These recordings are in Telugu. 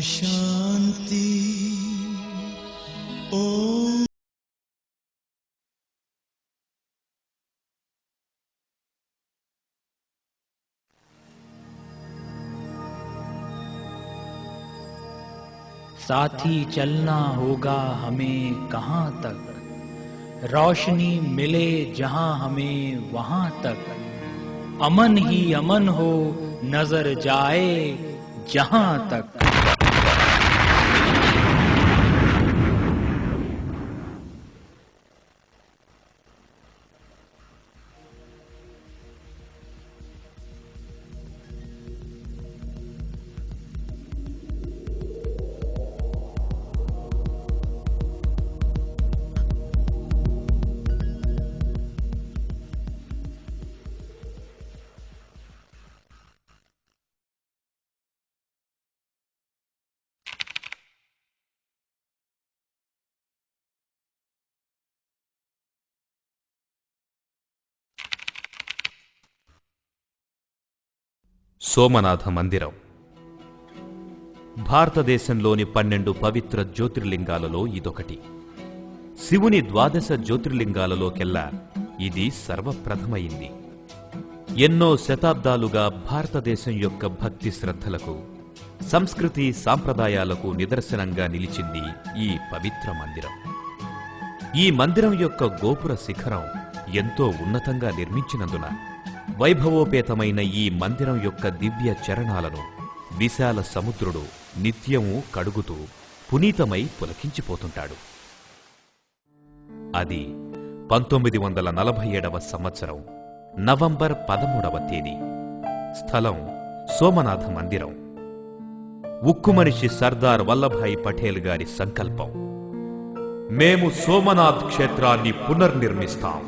शांति। ओम साथी चलना होगा हमें कहाँ तक, रोशनी मिले जहां हमें वहां तक, अमन ही अमन हो नजर जाए जहां तक। సోమనాథ మందిరం భారతదేశంలోని 12 పవిత్ర జ్యోతిర్లింగాలలో ఇదొకటి. శివుని 12 జ్యోతిర్లింగాలలోకెల్లా ఇది సర్వప్రథమైంది. ఎన్నో శతాబ్దాలుగా భారతదేశం యొక్క భక్తి శ్రద్ధలకు, సంస్కృతి సాంప్రదాయాలకు నిదర్శనంగా నిలిచింది ఈ పవిత్ర మందిరం. ఈ మందిరం యొక్క గోపుర శిఖరం ఎంతో ఉన్నతంగా నిర్మించినందున వైభవోపేతమైన ఈ మందిరం యొక్క దివ్య చరణాలను విశాల సముద్రుడు నిత్యము కడుగుతూ పునీతమై పులకించిపోతుంటాడు. అది 1947వ సంవత్సరం నవంబర్ 13వ తేదీ. స్థలం సోమనాథ మందిరం. ఉక్కుమనిషి సర్దార్ వల్లభాయ్ పటేల్ గారి సంకల్పం. మేము సోమనాథ్ క్షేత్రాన్ని పునర్నిర్మిస్తాం.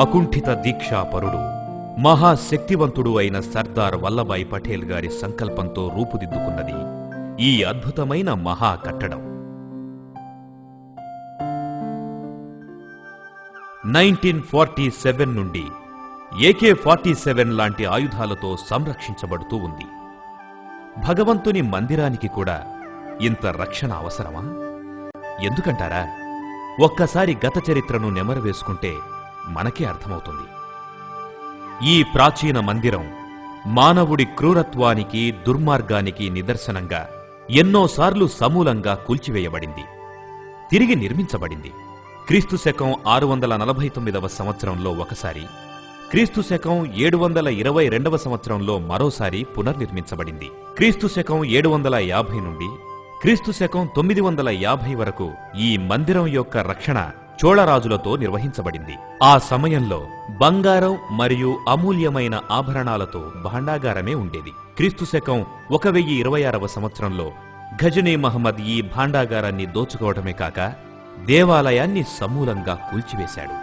అకుంఠిత దీక్షాపరుడు, మహాశక్తివంతుడు అయిన సర్దార్ వల్లభాయ్ పటేల్ గారి సంకల్పంతో రూపుదిద్దుకున్నది ఈ అద్భుతమైన మహా కట్టడం. 1947 నుండి AK-47 లాంటి ఆయుధాలతో సంరక్షించబడుతూ ఉంది. భగవంతుని మందిరానికి కూడా ఇంత రక్షణ అవసరమా? ఎందుకంటారా? ఒక్కసారి గత చరిత్రను నెమరవేసుకుంటే మనకే అర్థమవుతుంది. ఈ ప్రాచీన మందిరం మానవుడి క్రూరత్వానికి, దుర్మార్గానికి నిదర్శనంగా ఎన్నోసార్లు సమూలంగా కూల్చివేయబడింది, తిరిగి నిర్మించబడింది. క్రీస్తు శకం 649వ సంవత్సరంలో ఒకసారి, క్రీస్తు శకం 722వ సంవత్సరంలో మరోసారి పునర్నిర్మించబడింది. క్రీస్తు శకం 750 నుండి క్రీస్తు శకం 950 వరకు ఈ మందిరం యొక్క రక్షణ చోళరాజులతో నిర్వహించబడింది. ఆ సమయంలో బంగారం మరియు అమూల్యమైన ఆభరణాలతో భాండాగారమే ఉండేది. క్రీస్తు శకం 1026వ సంవత్సరంలో ఘజనీ మహమ్మద్ ఈ భాండాగారాన్ని దోచుకోవడమే కాక దేవాలయాన్ని సమూలంగా కూల్చివేశాడు.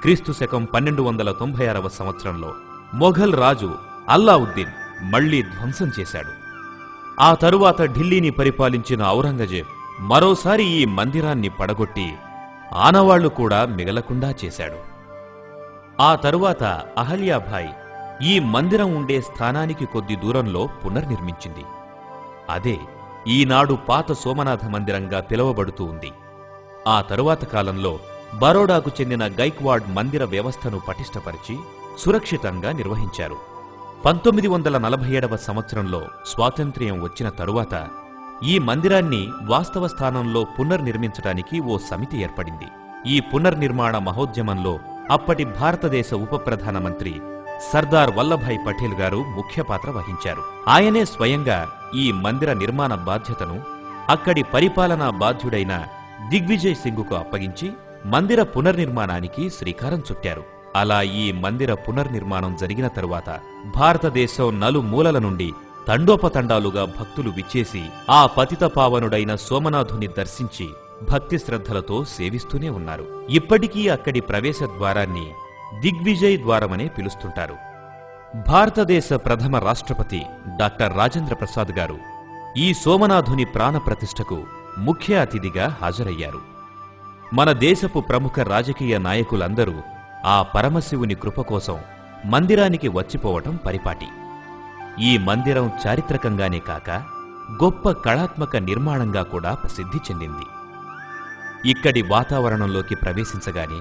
క్రీస్తు శకం 1296వ సంవత్సరంలో మొఘల్ రాజు అల్లావుద్దీన్ మళ్లీ ధ్వంసం చేశాడు. ఆ తరువాత ఢిల్లీని పరిపాలించిన ఔరంగజేబ్ మరోసారి ఈ మందిరాన్ని పడగొట్టి ఆనవాళ్లు కూడా మిగలకుండా చేశాడు. ఆ తరువాత అహల్యాభాయ్ ఈ మందిరం ఉండే స్థానానికి కొద్ది దూరంలో పునర్నిర్మించింది. అదే ఈనాడు పాత సోమనాథ మందిరంగా పిలువబడుతూ ఉంది. ఆ తరువాత కాలంలో బరోడాకు చెందిన గైక్వాడ్ మందిర వ్యవస్థను పటిష్టపరిచి సురక్షితంగా నిర్వహించారు. 1947వ సంవత్సరంలో స్వాతంత్ర్యం వచ్చిన తరువాత ఈ మందిరాన్ని వాస్తవ స్థానంలో పునర్నిర్మించడానికి ఓ సమితి ఏర్పడింది. ఈ పునర్నిర్మాణ మహోద్యమంలో అప్పటి భారతదేశ ఉప ప్రధానమంత్రి సర్దార్ వల్లభాయ్ పటేల్ గారు ముఖ్య పాత్ర వహించారు. ఆయనే స్వయంగా ఈ మందిర నిర్మాణ బాధ్యతను అక్కడి పరిపాలనా బాధ్యుడైన దిగ్విజయ్ సింగ్కు అప్పగించి మందిర పునర్నిర్మాణానికి శ్రీకారం చుట్టారు. అలా ఈ మందిర పునర్నిర్మాణం జరిగిన తరువాత భారతదేశం నలుమూలల నుండి తండోపతండాలుగా భక్తులు విచ్చేసి ఆ పతిత పావనుడైన సోమనాథుని దర్శించి భక్తి శ్రద్ధలతో సేవిస్తూనే ఉన్నారు. ఇప్పటికీ అక్కడి ప్రవేశ ద్వారాన్ని దిగ్విజయ్ ద్వారమనే పిలుస్తుంటారు. భారతదేశ ప్రథమ రాష్ట్రపతి డాక్టర్ రాజేంద్ర ప్రసాద్ గారు ఈ సోమనాథుని ప్రాణప్రతిష్ఠకు ముఖ్య అతిథిగా హాజరయ్యారు. మన దేశపు ప్రముఖ రాజకీయ నాయకులందరూ ఆ పరమశివుని కృప కోసం మందిరానికి వచ్చిపోవటం పరిపాటి. ఈ మందిరం చారిత్రకంగానే కాక గొప్ప కళాత్మక నిర్మాణంగా కూడా ప్రసిద్ధి చెందింది. ఇక్కడి వాతావరణంలోకి ప్రవేశించగానే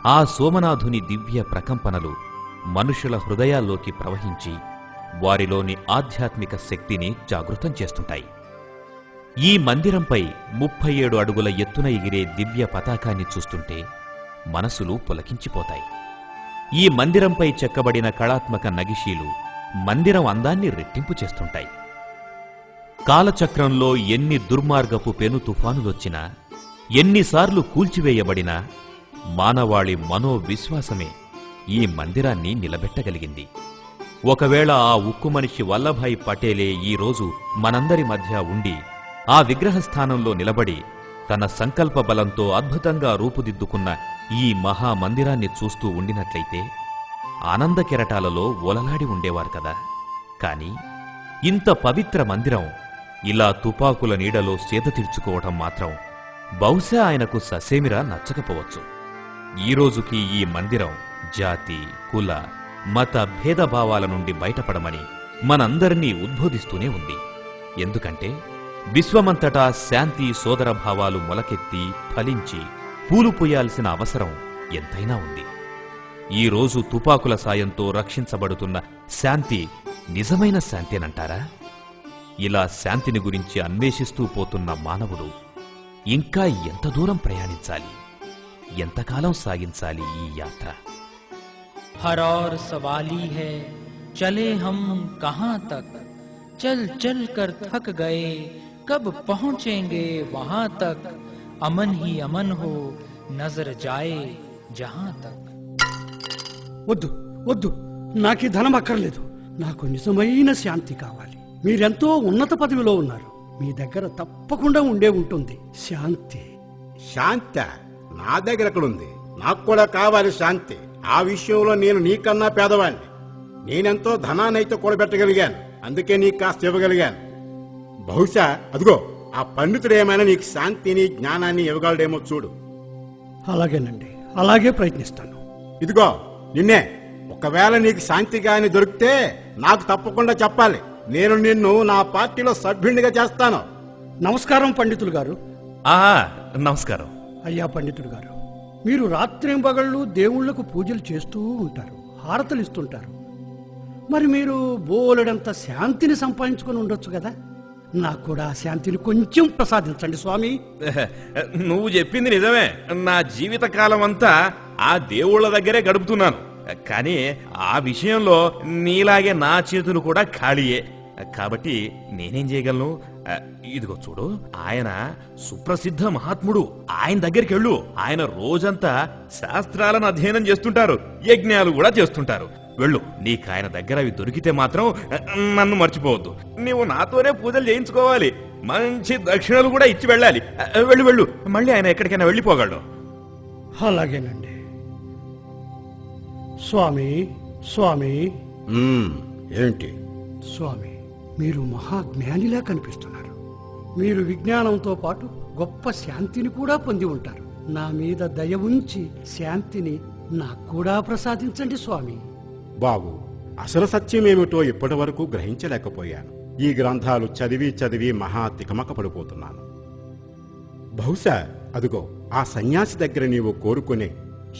ఆ సోమనాథుని దివ్య ప్రకంపనలు మనుషుల హృదయాల్లోకి ప్రవహించి వారిలోని ఆధ్యాత్మిక శక్తిని జాగృతం చేస్తుంటాయి. ఈ మందిరంపై 37 అడుగుల ఎత్తున ఎగిరే దివ్య పతాకాన్ని చూస్తుంటే మనసులు పులకించిపోతాయి. ఈ మందిరంపై చెక్కబడిన కళాత్మక నగిషీలు మందిరం అందాన్ని రెట్టింపు చేస్తుంటాయి. కాలచక్రంలో ఎన్ని దుర్మార్గపు పెను తుఫానులొచ్చినా, ఎన్నిసార్లు కూల్చివేయబడినా మానవాళి మనోవిశ్వాసమే ఈ మందిరాన్ని నిలబెట్టగలిగింది. ఒకవేళ ఆ ఉక్కు మనిషి వల్లభాయ్ పటేలే ఈరోజు మనందరి మధ్య ఉండి ఆ విగ్రహస్థానంలో నిలబడి తన సంకల్ప బలంతో అద్భుతంగా రూపుదిద్దుకున్న ఈ మహామందిరాన్ని చూస్తూ ఉండినట్లయితే ఆనంద కెరటాలలో ఓలలాడి ఉండేవారు కదా. కాని ఇంత పవిత్ర మందిరం ఇలా తుపాకుల నీడలో సేద తీర్చుకోవటం మాత్రం బహుశా ఆయనకు ససేమిరా నచ్చకపోవచ్చు. ఈరోజుకి ఈ మందిరం జాతి, కుల, మత భేదభావాల నుండి బయటపడమని మనందరినీ ఉద్బోధిస్తూనే ఉంది. ఎందుకంటే విశ్వమంతటా శాంతి, సోదరభావాలు మొలకెత్తి ఫలించి పూలు పూయాల్సిన అవసరం ఎంతైనా ఉంది. ఈరోజు తుపాకుల సాయంతో రక్షించబడుతున్న శాంతి నిజమైన శాంతేనంటారా? ఇలా శాంతిని గురించి అన్వేషిస్తూ పోతున్న మానవుడు ఇంకా ఎంత దూరం ప్రయాణించాలి, ఎంతకాలం సాగించాలి ఈ యాత్ర? हर और सवाली है चले हम कहाँ तक, चल चल कर थक गए कब पहुँचेंगे वहाँ तक, अमन ही अमन हो नजर जाए जहाँ तक. వద్దు వద్దు, నాకు ఈ ధనం అక్కర్లేదు. నాకు నిజమైన శాంతి కావాలి. మీరెంతో ఉన్నత పదవిలో ఉన్నారు. మీ దగ్గర తప్పకుండా ఉండే ఉంటుంది శాంతి. శాంతి నా దగ్గర ఎక్కడుంది? నాకు కూడా కావాలి శాంతి. ఆ విషయంలో నేను నీకన్నా పేదవాణ్ణి. నేనెంతో ధనాన్నైతే కూడబెట్టగలిగాను, అందుకే నీకు కాస్త ఇవ్వగలిగాను. బహుశా అదిగో ఆ పండితుడు ఏమైనా నీకు శాంతిని, జ్ఞానాన్ని ఇవ్వగలడేమో చూడు. అలాగేనండి, అలాగే ప్రయత్నిస్తాను. ఇదిగో నిన్నే, ఒకవేళ నీకు శాంతి గాని దొరికితే నాకు తప్పకుండా చెప్పాలి. నేను నిన్ను నా పార్టీలో సభ్యునిగా చేస్తాను. నమస్కారం పండితులు గారు. నమస్కారం. అయ్యా పండితుడు గారు, మీరు రాత్రింబగళ్ళు దేవుళ్లకు పూజలు చేస్తూ ఉంటారు, హారతలు ఇస్తుంటారు. మరి మీరు బోలెడంత శాంతిని సంపాదించుకొని ఉండొచ్చు కదా. నాకు కూడా ఆ శాంతిని కొంచెం ప్రసాదించండి స్వామి. నువ్వు చెప్పింది నిజమే. నా జీవిత కాలం అంతా ఆ దేవుళ్ళ దగ్గరే గడుపుతున్నాను. కానీ ఆ విషయంలో నీలాగే నా చేతులు కూడా ఖాళీయే. కాబట్టి నేనేం చేయగలను? ఇదిగో చూడు, ఆయన సుప్రసిద్ధ మహాత్ముడు. ఆయన దగ్గరికి వెళ్ళు. ఆయన రోజంతా శాస్త్రాలను అధ్యయనం చేస్తుంటారు, యజ్ఞాలు కూడా చేస్తుంటారు. వెళ్ళు. నీకు ఆయన దగ్గర అవి దొరికితే మాత్రం నన్ను మర్చిపోవద్దు. నీవు నాతోనే పూజలు చేయించుకోవాలి, మంచి దక్షిణలు కూడా ఇచ్చి వెళ్ళాలి. వెళ్ళు వెళ్ళు, మళ్ళీ ఆయన ఎక్కడికైనా వెళ్ళిపోగలడు. అలాగేనండి స్వామి. స్వామి ఏంటి స్వామి, మీరు మహాజ్ఞానిలా కనిపిస్తున్నారు. మీరు విజ్ఞానంతో పాటు గొప్ప శాంతిని కూడా పొంది ఉంటారు. నా మీద దయ ఉంచి శాంతిని నాకు కూడా ప్రసాదించండి స్వామి. బాబు, అసలు సత్యమేమిటో ఇప్పటి వరకు గ్రహించలేకపోయాను. ఈ గ్రంథాలు చదివి చదివి మహా తికమక పడిపోతున్నాను. బహుశా అదిగో ఆ సన్యాసి దగ్గర నీవు కోరుకునే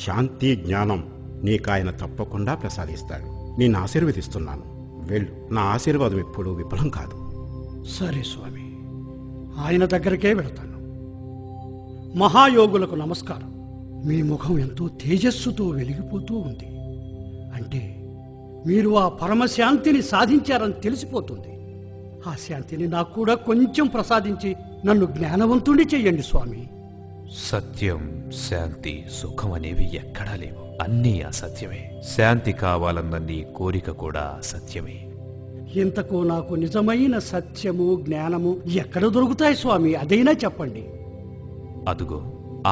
శాంతి, జ్ఞానం నీకాయన తప్పకుండా ప్రసాదిస్తాడు. నేను ఆశీర్వదిస్తున్నాను. వెళ్ళు. నా ఆశీర్వాదం ఎప్పుడూ విఫలం కాదు. సరే స్వామి, ఆయన దగ్గరకే వెళతాను. మహాయోగులకు నమస్కారం. మీ ముఖం ఎంతో తేజస్సుతో వెలిగిపోతూ ఉంది. అంటే మీరు ఆ పరమశాంతిని సాధించారని తెలిసిపోతుంది. ఆ శాంతిని నాకు కూడా కొంచెం ప్రసాదించి నన్ను జ్ఞానవంతుడి చెయ్యండి స్వామి. సత్యం, శాంతి, సుఖం అనేవి ఎక్కడా లేవు. అన్నీ అసత్యమే. శాంతి కావాలన్న నీ కోరిక కూడా అసత్యమే. ఇంతకు నాకు నిజమైన సత్యము, జ్ఞానము ఎక్కడ దొరుకుతాయి స్వామి? అదైనా చెప్పండి. అదుగో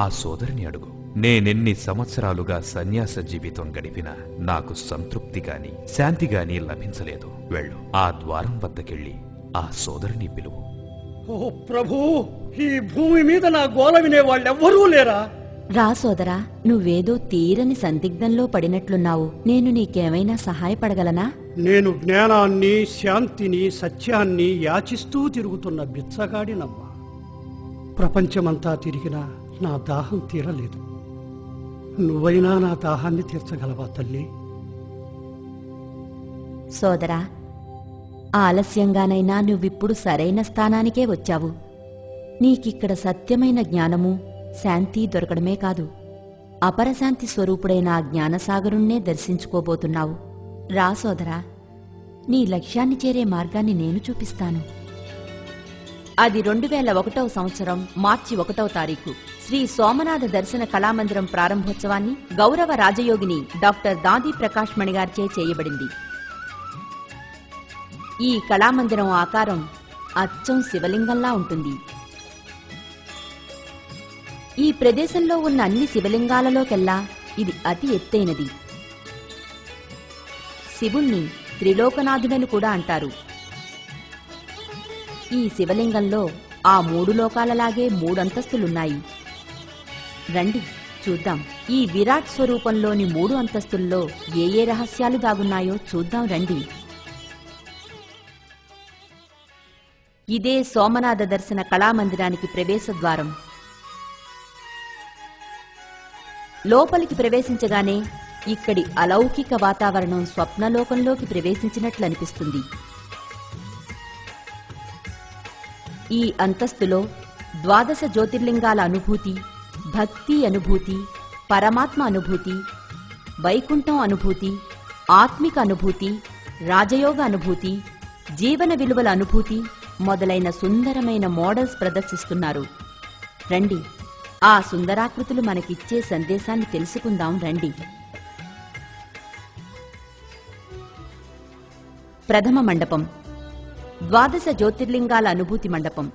ఆ సోదరిని అడుగు. నేనెన్ని సంవత్సరాలుగా సన్యాస జీవితం గడిపినా నాకు సంతృప్తి గాని శాంతి గాని లభించలేదు. వెళ్ళు. ఆ ద్వారం వద్దకెళ్ళి ఆ సోదరిని పిలువు. ఓ ప్రభూ, ఈ భూమి మీద నా గోల వినే వాళ్ళెవ్వరూ లేరా? రా సోదరా, నువ్వేదో తీరని సందిగ్ధంలో పడినట్లున్నావు. నేను నీకేమైనా సహాయపడగలనా? నేను జ్ఞానాన్ని, శాంతిని, సత్యాన్ని యాచిస్తూ తిరుగుతున్న బిచ్చగాడినమ్మా. ప్రపంచమంతా తిరిగినా నా దాహం తీరలేదు. నువ్వైనా నా దాహాన్ని తీర్చగలవా తల్లి? సోదరా, ఆలస్యంగానైనా నువ్విప్పుడు సరైన స్థానానికే వచ్చావు. నీకిక్కడ సత్యమైన జ్ఞానము, శాంతి దొరకడమే కాదు, అపరశాంతి స్వరూపుడైన ఆ జ్ఞానసాగరుణ్ణే దర్శించుకోబోతున్నావు. రా సోదరా, నీ లక్ష్యాన్ని చేరే మార్గాన్ని నేను చూపిస్తాను. అది 2001వ సంవత్సరం మార్చి 1వ తారీఖు శ్రీ సోమనాథ దర్శన కళామందిరం ప్రారంభోత్సవాన్ని గౌరవ రాజయోగిని డాక్టర్ దాది ప్రకాష్ మణి గారిచే చేయబడింది. ఈ కళామందిరం ఆకారం అచ్చం శివలింగంలా ఉంటుంది. ఈ ప్రదేశంలో ఉన్న అన్ని శివలింగాలలోకెల్లా ఇది అతి ఎత్తైనది. శివుణ్ణి త్రిలోకనాథుడని కూడా అంటారు. ఈ శివలింగంలో ఆ 3 లోకాలలాగే 3 అంతస్తులున్నాయి. రండి చూద్దాం. ఈ విరాట్ స్వరూపంలోని 3 అంతస్తుల్లో ఏ రహస్యాలు దాగున్నాయో చూద్దాం రండి. ఇదే సోమనాథ దర్శన కళామందిరానికి ప్రవేశద్వారం. లోపలికి ప్రవేశించగానే ఇక్కడి అలౌకిక వాతావరణం స్వప్నలోకంలోకి ప్రవేశించినట్లనిపిస్తుంది. ఈ అంతస్తులో 12 జ్యోతిర్లింగాల అనుభూతి, భక్తి అనుభూతి, పరమాత్మ అనుభూతి, వైకుంఠం అనుభూతి, ఆత్మిక అనుభూతి, రాజయోగ అనుభూతి, జీవన విలువల అనుభూతి మొదలైన సుందరమైన మోడల్స్ ప్రదర్శిస్తున్నారు. రండి, ఆ సుందరాకృతులు మనకిచ్చే సందేశాన్ని తెలుసుకుందాం రండి. ప్రథమ మండపం 12 జ్యోతిర్లింగాల అనుభూతి మండపం.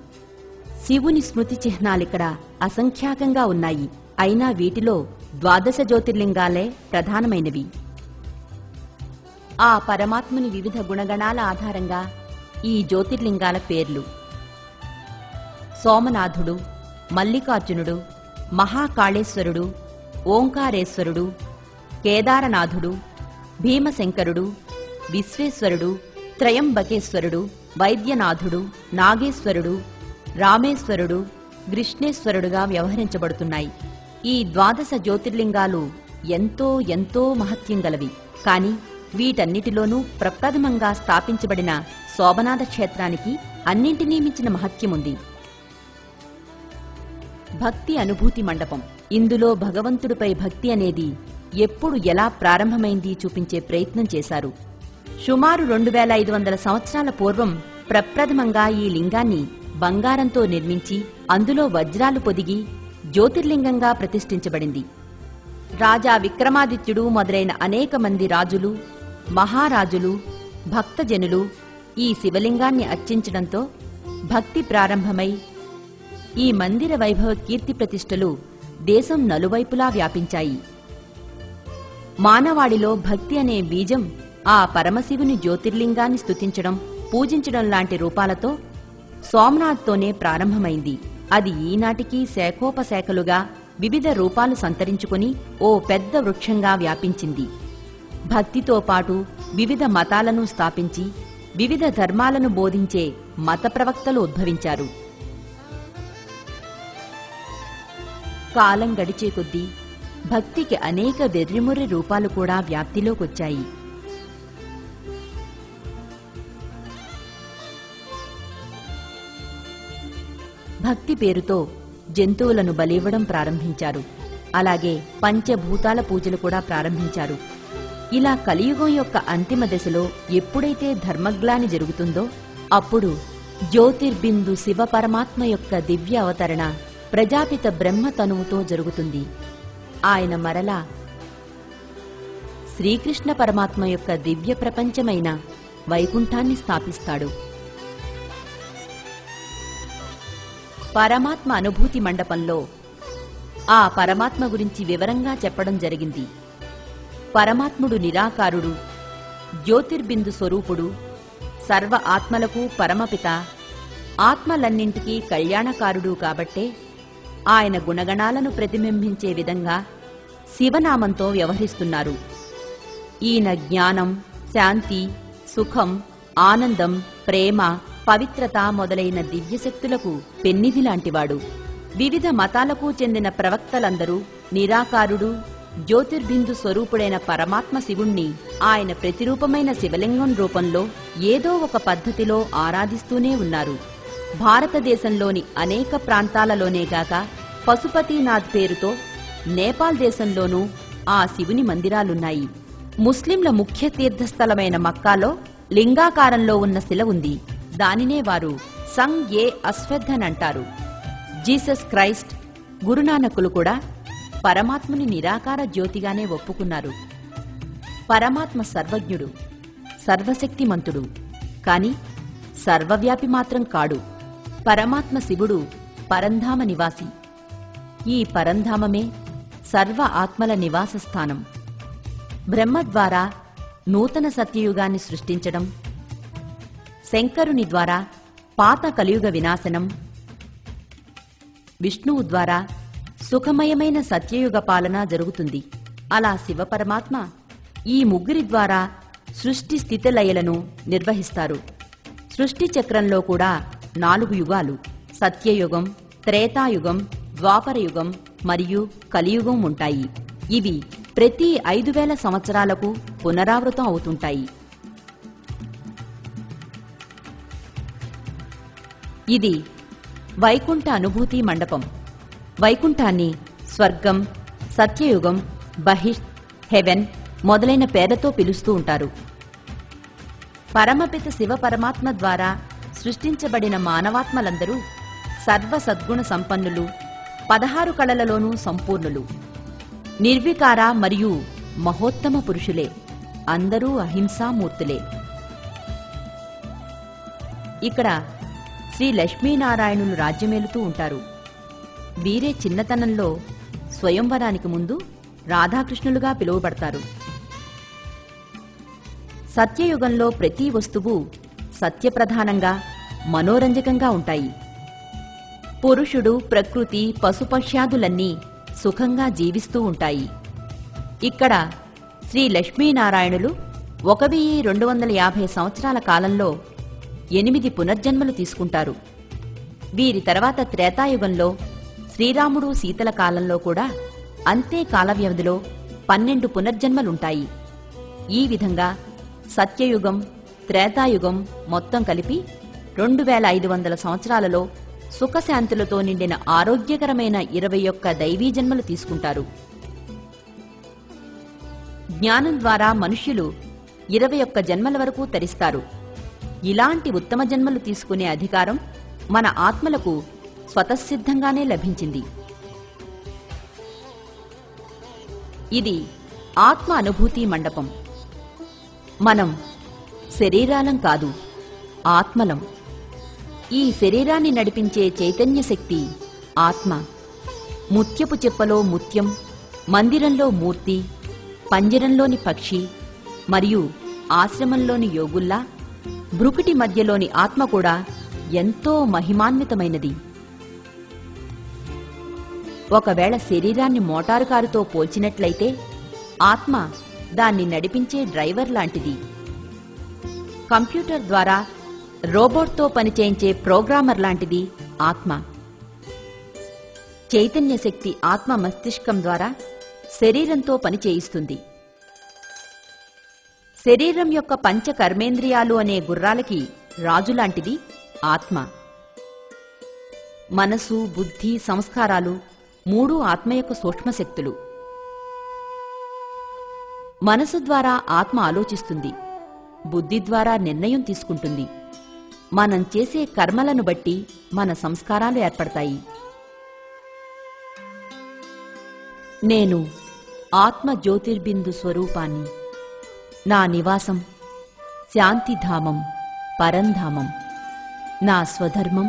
శివుని స్మృతి చిహ్నాలిక్కడ అసంఖ్యాకంగా ఉన్నాయి. అయినా వీటిలో 12 జ్యోతిర్లింగాలే ప్రధానమైనవి. ఆ పరమాత్ముని వివిధ గుణగణాల ఆధారంగా ఈ జ్యోతిర్లింగాల పేర్లు: సోమనాథుడు, మల్లికార్జునుడు, మహాకాళేశ్వరుడు, ఓంకారేశ్వరుడు, కేదారనాథుడు, భీమశంకరుడు, విశ్వేశ్వరుడు, త్రయంబకేశ్వరుడు, వైద్యనాథుడు, నాగేశ్వరుడు, రామేశ్వరుడు, కృష్ణేశ్వరుడుగా వ్యవహరించబడుతున్నాయి. ఈ 12 జ్యోతిర్లింగాలు ఎంతో ఎంతో మహత్యం గలవి. కాని వీటన్నిటిలోనూ ప్రప్రథమంగా స్థాపించబడిన సోమనాథ క్షేత్రానికి అన్నింటినీ మించిన మహత్యముంది. భక్తి అనుభూతి మండపం. ఇందులో భగవంతుడిపై భక్తి అనేది ఎప్పుడు ఎలా ప్రారంభమైంది చూపించే ప్రయత్నం చేశారు. సుమారు 2500 సంవత్సరాల పూర్వం ప్రప్రథమంగా ఈ లింగాన్ని బంగారంతో నిర్మించి అందులో వజ్రాలు పొదిగి జ్యోతిర్లింగంగా ప్రతిష్ఠించబడింది. రాజా విక్రమాదిత్యుడు మొదలైన అనేక మంది రాజులు, మహారాజులు, భక్తజనులు ఈ శివలింగాన్ని అర్చించడంతో భక్తి ప్రారంభమై ఈ మందిర వైభవ కీర్తి ప్రతిష్టలు దేశం నలువైపులా వ్యాపించాయి. మానవాడిలో భక్తి అనే బీజం ఆ పరమశివుని జ్యోతిర్లింగాన్ని స్తుతించడం, పూజించడం లాంటి రూపాలతో సోమనాథ్తోనే ప్రారంభమైంది. అది ఈనాటికి శాఖోపశాఖలుగా వివిధ రూపాలు సంతరించుకుని ఓ పెద్ద వృక్షంగా వ్యాపించింది. భక్తితో పాటు వివిధ మతాలను స్థాపించి వివిధ ధర్మాలను బోధించే మత ప్రవక్తలు ఉద్భవించారు. కాలం గడిచే కొద్దీ భక్తికి అనేక వెర్రిముర్రి రూపాలు కూడా వ్యాప్తిలోకొచ్చాయి. భక్తి పేరుతో జంతువులను బలివ్వడం ప్రారంభించారు. అలాగే పంచభూతాల పూజలు కూడా ప్రారంభించారు. ఇలా కలియుగం యొక్క అంతిమ దశలో ఎప్పుడైతే ధర్మగ్లాని జరుగుతుందో అప్పుడు జ్యోతిర్బిందు శివ పరమాత్మ యొక్క దివ్య అవతరణ ప్రజాపిత బ్రహ్మ తనువుతో జరుగుతుంది. ఆయన మరలా శ్రీకృష్ణ పరమాత్మ యొక్క దివ్య ప్రపంచమైన వైకుంఠాన్ని స్థాపిస్తాడు. పరమాత్మ అనుభూతి మండపంలో ఆ పరమాత్మ గురించి వివరంగా చెప్పడం జరిగింది. పరమాత్ముడు నిరాకారుడు, జ్యోతిర్బిందు స్వరూపుడు, సర్వ ఆత్మలకు పరమపిత, ఆత్మలన్నింటికీ కళ్యాణకారుడు కాబట్టే ఆయన గుణగణాలను ప్రతిబింబించే విధంగా శివనామంతో వ్యవహరిస్తున్నారు. ఈయన జ్ఞానం, శాంతి, సుఖం, ఆనందం, ప్రేమ, పవిత్రత మొదలైన దివ్యశక్తులకు పెన్నిధిలాంటివాడు. వివిధ మతాలకు చెందిన ప్రవక్తలందరూ నిరాకారుడు, జ్యోతిర్బిందు స్వరూపుడైన పరమాత్మ శివుణ్ణి ఆయన ప్రతిరూపమైన శివలింగం రూపంలో ఏదో ఒక పద్ధతిలో ఆరాధిస్తూనే ఉన్నారు. భారతదేశంలోని అనేక ప్రాంతాలలోనేగాక పశుపతినాథ్ పేరుతో నేపాల్ దేశంలోనూ ఆ శివుని మందిరాలున్నాయి. ముస్లింల ముఖ్య తీర్థస్థలమైన మక్కాలో లింగాకారంలో ఉన్న శిల ఉంది. దానినే వారు సంగ్-ఏ-అస్వద్ అంటారు. జీసస్ క్రైస్ట్, గురునానకులు కూడా పరమాత్ముని నిరాకార జ్యోతిగానే ఒప్పుకున్నారు. పరమాత్మ సర్వజ్ఞుడు, సర్వశక్తిమంతుడు, కాని సర్వవ్యాపి మాత్రం కాడు. పరమాత్మ శివుడు పరంధామ నివాసి. ఈ పరంధామమే సర్వ ఆత్మల నివాసస్థానం. బ్రహ్మ ద్వారా నూతన సత్యయుగాన్ని సృష్టించడం, శంకరుని ద్వారా పాత కలియుగ వినాశనం, విష్ణువు ద్వారా సుఖమయమైన సత్యయుగ పాలన జరుగుతుంది. అలా శివపరమాత్మ ఈ ముగ్గురి ద్వారా సృష్టి స్థితిలయలను నిర్వహిస్తారు. సృష్టి చక్రంలో కూడా 4 యుగాలు సత్యయుగం, త్రేతాయుగం, ద్వాపరయుగం మరియు కలియుగం ఉంటాయి. ఇవి ప్రతి 5000 సంవత్సరాలకు పునరావృతం అవుతుంటాయి. ఇది వైకుంఠ అనుభూతి మండపం. వైకుంఠాన్ని స్వర్గం, సత్యయుగం, బహిష్, హెవెన్ మొదలైన పేర్లతో పిలుస్తూ ఉంటారు. పరమపిత శివ పరమాత్మ ద్వారా సృష్టించబడిన మానవాత్మలందరూ సర్వ సద్గుణ సంపన్నులు, 16 కళలలోనూ సంపూర్ణులు, నిర్వికార మరియు మహోత్తమ పురుషులే. అందరూ అహింసామూర్తులే. ఇక్కడ శ్రీ లక్ష్మీనారాయణులు రాజ్యమేలుతూ ఉంటారు. వీరే చిన్నతనంలో స్వయంవరానికి ముందు రాధాకృష్ణులుగా పిలువబడతారు. సత్యయుగంలో ప్రతి వస్తువు సత్యప్రధానంగా, మనోరంజకంగా ఉంటాయి. పురుషుడు, ప్రకృతి, పశుపక్ష్యాదులన్నీ సుఖంగా జీవిస్తూ ఉంటాయి. ఇక్కడ శ్రీ లక్ష్మీనారాయణులు 1250 సంవత్సరాల కాలంలో 8 పునర్జన్మలు తీసుకుంటారు. వీరి తర్వాత త్రేతాయుగంలో శ్రీరాముడు, సీతల కాలంలో కూడా అంతే కాల వ్యవధిలో 12 పునర్జన్మలుంటాయి. ఈ విధంగా సత్యయుగం, త్రేతాయుగం మొత్తం కలిపి 2500 సంవత్సరాలలో సుఖశాంతులతో నిండిన ఆరోగ్యకరమైన 21 దైవీ జన్మలు తీసుకుంటారు. జ్ఞానం ద్వారా మనుష్యులు 21 జన్మల వరకు తరిస్తారు. ఇలాంటి ఉత్తమ జన్మలు తీసుకునే అధికారం మన ఆత్మలకు స్వతసిద్ధంగానే లభించింది. ఇది ఆత్మ అనుభూతి మండపం. మనం శరీరాలం కాదు, ఆత్మలం. ఈ శరీరాన్ని నడిపించే చైతన్య శక్తి ఆత్మ. ముత్యపు చెప్పలో ముత్యం, మందిరంలో మూర్తి, పంజరంలోని పక్షి మరియు ఆశ్రమంలోని యోగుల్లా భృకుటి మధ్యలోని ఆత్మ కూడా ఎంతో మహిమాన్వితమైనది. ఒకవేళ శరీరాన్ని మోటారు కారుతో పోల్చినట్లయితే ఆత్మ దాన్ని నడిపించే డ్రైవర్ లాంటిది. కంప్యూటర్ ద్వారా రోబోట్తో పనిచేయించే ప్రోగ్రామర్ లాంటిది ఆత్మ. చైతన్య శక్తి ఆత్మ మస్తిష్కం ద్వారా శరీరంతో పనిచేయిస్తుంది. శరీరం యొక్క పంచ కర్మేంద్రియాలు అనే గుర్రాలకి రాజులాంటిది ఆత్మ. మనసు, బుద్ధి, సంస్కారాలు 3 ఆత్మ యొక్క సూక్ష్మశక్తులు. మనసు ద్వారా ఆత్మ ఆలోచిస్తుంది, బుద్ధి ద్వారా నిర్ణయం తీసుకుంటుంది. మనం చేసే కర్మలను బట్టి మన సంస్కారాలు ఏర్పడతాయి. నేను ఆత్మ జ్యోతిర్బిందు స్వరూపాన్ని. నా నివాసం శాంతిధామం, పరంధామం. నా స్వధర్మం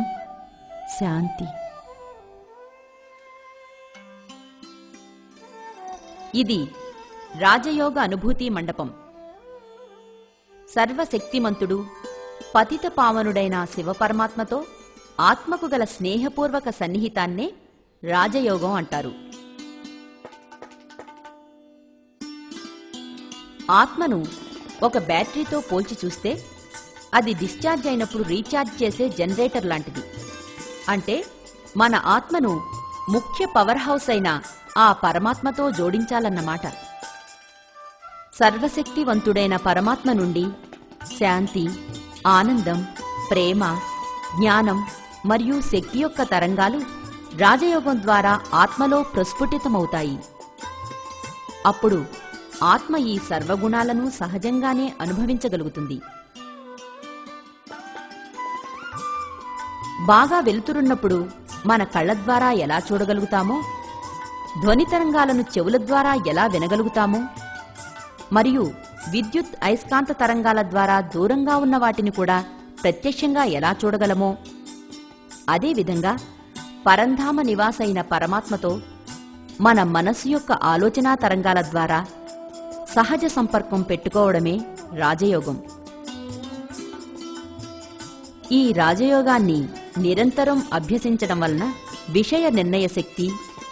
శాంతి. ఇది రాజయోగ అనుభూతి మండపం. సర్వశక్తిమంతుడు, పతిత పావనుడైన శివపరమాత్మతో ఆత్మకు గల స్నేహపూర్వక సన్నిహితాన్నే రాజయోగం అంటారు. ఆత్మను ఒక బ్యాటరీతో పోల్చి చూస్తే అది డిశ్చార్జ్ అయినప్పుడు రీఛార్జ్ చేసే జనరేటర్ లాంటిది. అంటే మన ఆత్మను ముఖ్య పవర్ హౌస్ అయిన ఆ పరమాత్మతో జోడించాలన్నమాట. సర్వశక్తివంతుడైన పరమాత్మ నుండి శాంతి, ఆనందం, ప్రేమ, జ్ఞానం మరియు శక్తి యొక్క తరంగాలు రాజయోగం ద్వారా ఆత్మలో ప్రస్ఫుటితమవుతాయి. అప్పుడు ఆత్మ ఈ సర్వగుణాలను సహజంగానే అనుభవించగలుగుతుంది. బాగా వెలుతురున్నప్పుడు మన కళ్ల ద్వారా ఎలా చూడగలుగుతామో, ధ్వని తరంగాలను చెవుల ద్వారా ఎలా వినగలుగుతామో, మరియు విద్యుత్ అయస్కాంత తరంగాల ద్వారా దూరంగా ఉన్న వాటిని కూడా ప్రత్యక్షంగా ఎలా చూడగలమో, అదేవిధంగా పరంధామ నివాసైన పరమాత్మతో మన మనస్సు యొక్క ఆలోచనా తరంగాల ద్వారా సహజ సంపర్కం పెట్టుకోవడమే రాజయోగం. ఈ రాజయోగాన్ని నిరంతరం అభ్యసించడం వలన విషయ నిర్ణయ శక్తి,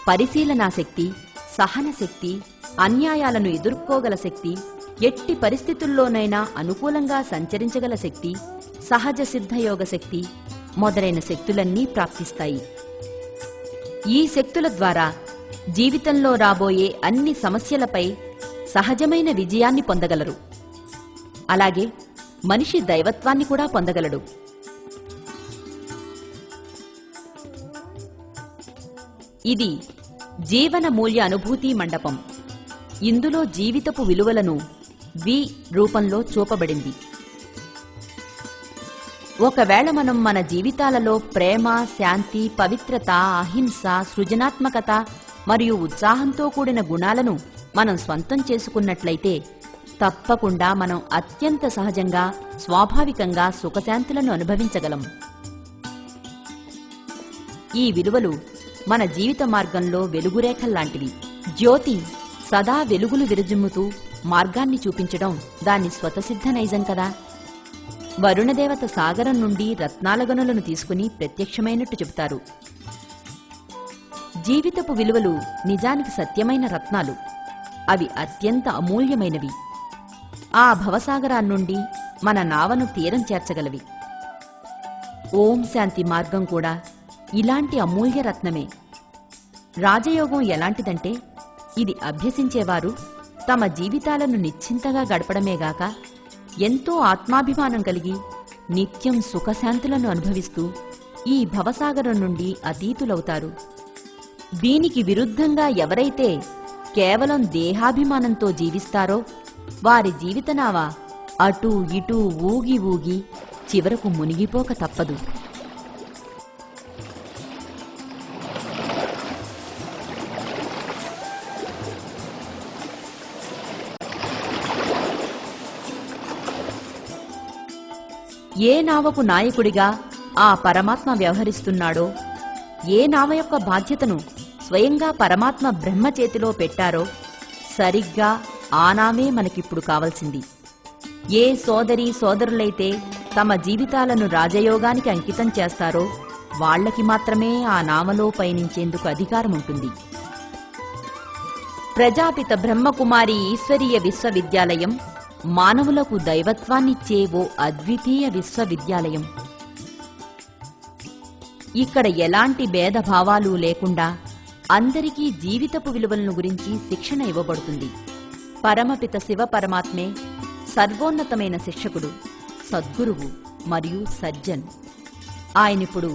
పరిశీలనా శక్తి, సహన శక్తి, అన్యాయాలను ఎదుర్కోగల శక్తి, ఎట్టి పరిస్థితుల్లోనైనా అనుకూలంగా సంచరించగల శక్తి, సహజ సిద్ధయోగ శక్తి మొదలైన శక్తులన్నీ ప్రాప్తిస్తాయి. ఈ శక్తుల ద్వారా జీవితంలో రాబోయే అన్ని సమస్యలపై సహజమైన విజయాన్ని పొందగలరు. అలాగే మనిషి దైవత్వాన్ని కూడా పొందగలడు. ఇది జీవన మూల్య అనుభూతి మండపం. ఇందులో జీవితపు విలువలను వి రూపంలో చూపబడింది. ఒకవేళ మనం మన జీవితాలలో ప్రేమ, శాంతి, పవిత్రత, అహింస, సృజనాత్మకత మరియు ఉత్సాహంతో కూడిన గుణాలను మనం స్వంతం చేసుకున్నట్లయితే తప్పకుండా మనం అత్యంత సహజంగా, స్వాభావికంగా సుఖశాంతులను అనుభవించగలం. ఈ విలువలు మన జీవిత మార్గంలో వెలుగురేఖల్లాంటివి. జ్యోతి సదా వెలుగులు విరజిమ్ముతూ మార్గాన్ని చూపించడం దాని స్వతసిద్ధ నైజం కదా. వరుణదేవత సాగరం నుండి రత్నాల గనులను తీసుకుని ప్రత్యక్షమైనట్టు చెబుతారు. జీవితపు విలువలు నిజానికి సత్యమైన రత్నాలు. అవి అత్యంత అమూల్యమైనవి. ఆ భవసాగరాన్నుండి మన నావను తీరం చేర్చగలవి. ఓం శాంతి మార్గం కూడా ఇలాంటి అమూల్య రత్నమే. రాజయోగం ఎలాంటిదంటే ఇది అభ్యసించేవారు తమ జీవితాలను నిశ్చింతగా గడపడమేగాక ఎంతో ఆత్మాభిమానం కలిగి నిత్యం సుఖశాంతులను అనుభవిస్తూ ఈ భవసాగరం నుండి అతీతులవుతారు. దీనికి విరుద్ధంగా ఎవరైతే కేవలం దేహాభిమానంతో జీవిస్తారో వారి జీవితనావ అటూ ఇటూ ఊగి ఊగి చివరకు మునిగిపోక తప్పదు. ఏ నావకు నాయకుడిగా ఆ పరమాత్మ వ్యవహరిస్తున్నాడో, ఏ నావ యొక్క బాధ్యతను స్వయంగా పరమాత్మ బ్రహ్మ చేతిలో పెట్టారో సరిగ్గా ఆ నావే మనకిప్పుడు కావలసింది. ఏ సోదరీ సోదరులైతే తమ జీవితాలను రాజయోగానికి అంకితం చేస్తారో వాళ్లకి మాత్రమే ఆ నావలో పయనించేందుకు అధికారముంటుంది. ప్రజాపిత బ్రహ్మకుమారి ఈశ్వరీయ విశ్వవిద్యాలయం మానవులకు దైవత్వాన్నిచ్చే ఓ అద్వితీయ విశ్వవిద్యాలయం. ఇక్కడ ఎలాంటి భేదభావాలు లేకుండా అందరికీ జీవితపు విలువలను గురించి శిక్షణ ఇవ్వబడుతుంది. పరమపిత శివ పరమాత్మే సర్వోన్నతమైన శిక్షకుడు, సద్గురువు మరియు సజ్జన్. ఆయనిప్పుడు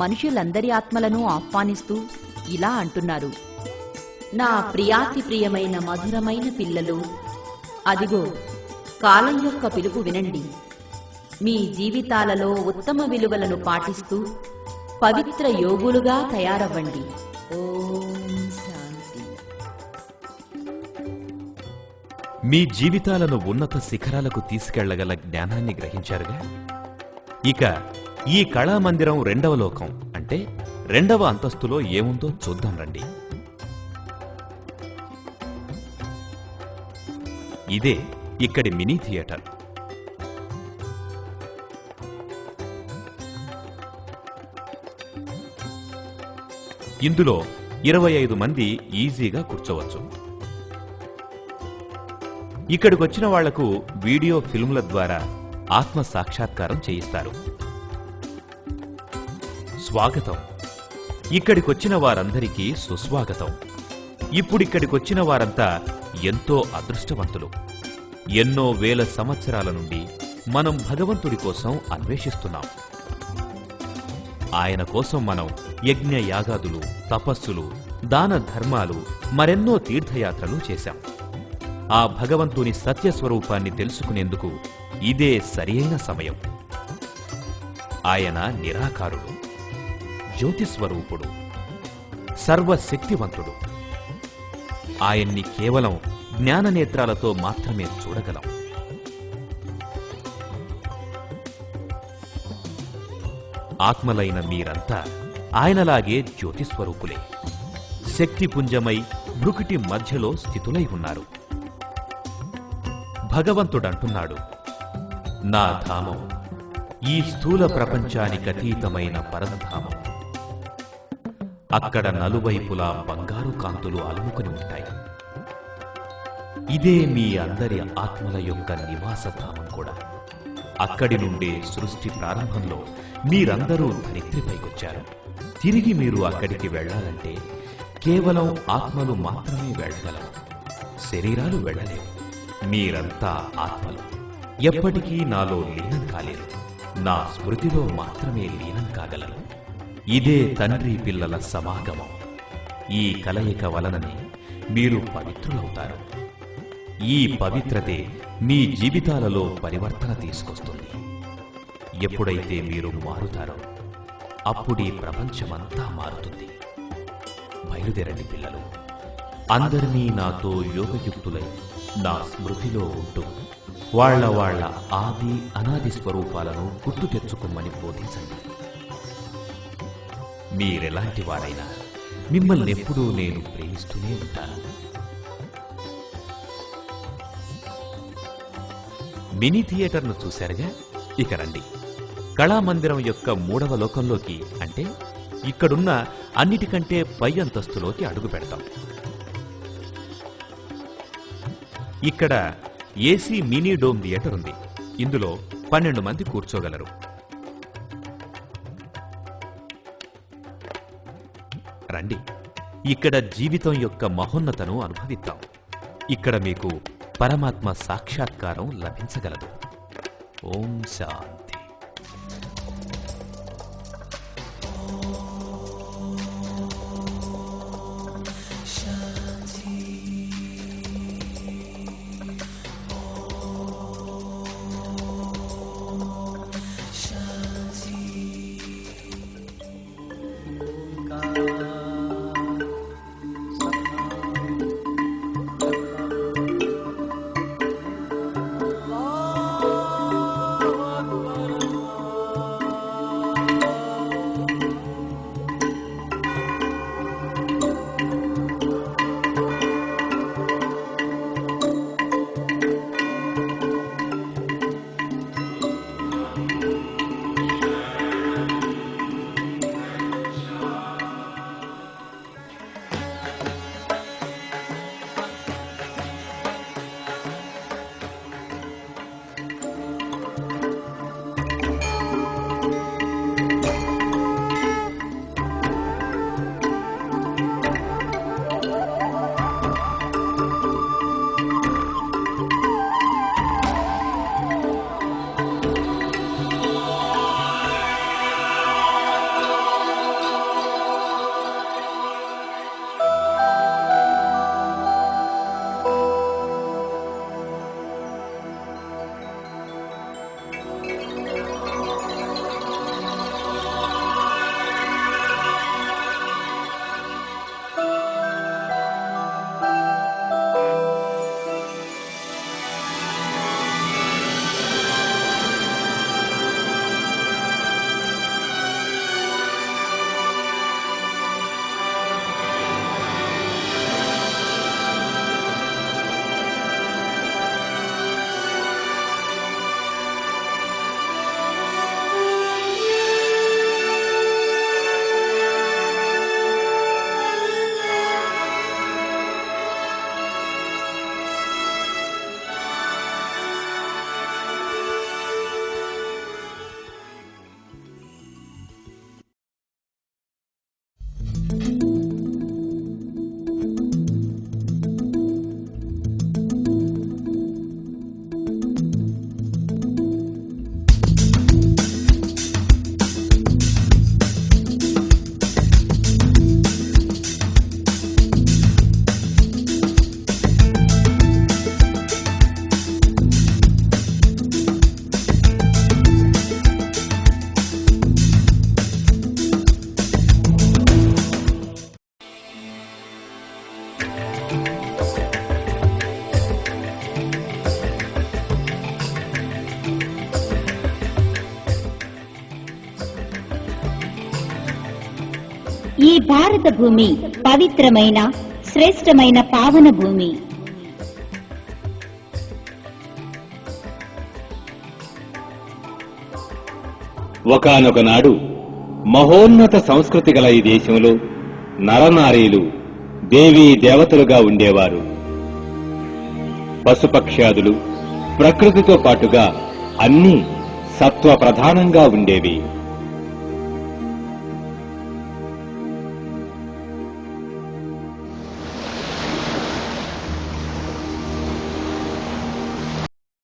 మనుషులందరి ఆత్మలను ఆహ్వానిస్తూ ఇలా అంటున్నారు: నా ప్రియాతి ప్రియమైన మధురమైన పిల్లలు, అదిగో కాలం యొక్క పిలుపు వినండి. మీ జీవితాలలో ఉత్తమ విలువలను పాటిస్తూ పవిత్ర యోగులుగా తయారవ్వండి. ఓం శాంతి. మీ జీవితాలను ఉన్నత శిఖరాలకు తీసుకెళ్లగల జ్ఞానాన్ని గ్రహించారుగా. ఇక ఈ కళామందిరం రెండవ లోకం అంటే రెండవ అంతస్తులో ఏముందో చూద్దాం రండి. ఇదే ఇక్కడి మినీ థియేటర్. ఇందులో 25 మంది ఈజీగా కూర్చోవచ్చు. ఇక్కడికొచ్చిన వాళ్లకు వీడియో ఫిల్ముల ద్వారా ఆత్మ సాక్షాత్కారం చేయిస్తారు. స్వాగతం. ఇక్కడికొచ్చిన వారందరికీ సుస్వాగతం. ఇప్పుడిక్కడికొచ్చిన వారంతా ఎంతో అదృష్టవంతులు. ఎన్నో వేల సంవత్సరాల నుండి మనం భగవంతుడి కోసం అన్వేషిస్తున్నాం. ఆయన కోసం మనం యజ్ఞ యాగాదులు, తపస్సులు, దాన ధర్మాలు, మరెన్నో తీర్థయాత్రలు చేశాం. ఆ భగవంతుని సత్యస్వరూపాన్ని తెలుసుకునేందుకు ఇదే సరియైన సమయం. ఆయన నిరాకారుడు, జ్యోతిస్వరూపుడు, సర్వశక్తివంతుడు. ఆయన్ని కేవలం జ్ఞాననేత్రాలతో మాత్రమే చూడగలం. ఆత్మలైన మీరంతా ఆయనలాగే జ్యోతిస్వరూపులే. శక్తిపుంజమై భృకుటి మధ్యలో స్థితులై ఉన్నారు. భగవంతుడంటున్నాడు, నా ధామం ఈ స్థూల ప్రపంచానికతీతమైన పరంధామం. అక్కడ నలువైపులా బంగారు కాంతులు అలుముకుని ఉంటాయి. ఇదే మీ అందరి ఆత్మల యొక్క నివాసధామం కూడా. అక్కడి నుండే సృష్టి ప్రారంభంలో మీరందరూ ధరిత్రిపైకొచ్చారు. తిరిగి మీరు అక్కడికి వెళ్లాలంటే కేవలం ఆత్మలు మాత్రమే వెళ్ళగలవు. శరీరాలు వెళ్ళలేవు. మీరంతా ఆత్మలు. ఎప్పటికీ నాలో లీనం కాలేరు. నా స్మృతిలో మాత్రమే లీనం కాగలరు. ఇదే తండ్రి పిల్లల సమాగమం. ఈ కలయిక వలననే మీరు పవిత్రులవుతారు. ఈ పవిత్రతే మీ జీవితాలలో పరివర్తన తీసుకొస్తుంది. ఎప్పుడైతే మీరు మారుతారో అప్పుడీ ప్రపంచమంతా మారుతుంది. బయలుదేరండి పిల్లలు. అందరినీ నాతో యోగయుక్తులై నా స్మృతిలో ఉంటూ వాళ్ళ ఆది అనాది స్వరూపాలను గుర్తు తెచ్చుకోమని బోధించండి. మీరెలాంటి వారైనా మిమ్మల్నెప్పుడూ నేను ప్రేమిస్తూనే ఉంటాను. మినీ థియేటర్ను చూశారుగా, ఇక రండి కళామందిరం యొక్క 3వ లోకంలోకి, అంటే ఇక్కడున్న అన్నిటికంటే పై అంతస్తులోకి అడుగు పెడతాం. ఇక్కడ ఏసీ మినీ డోమ్ థియేటర్ ఉంది. ఇందులో 12 మంది కూర్చోగలరు. రండి, ఇక్కడ జీవితం యొక్క మహోన్నతను అనుభవిద్దాం. ఇక్కడ మీకు పరమాత్మ సాక్షాత్కారం లభించగలదు. ఓం శాంతి. ఈ భారత భూమి పవిత్రమైన శ్రేష్టమైన పావన భూమి. ఒకానొక నాడు మహోన్నత సంస్కృతి గల ఈ దేశంలో నరనారీలు దేవీ దేవతలుగా ఉండేవారు. పశుపక్ష్యాదులు ప్రకృతితో పాటుగా అన్నీ సత్వ ప్రధానంగా ఉండేవి.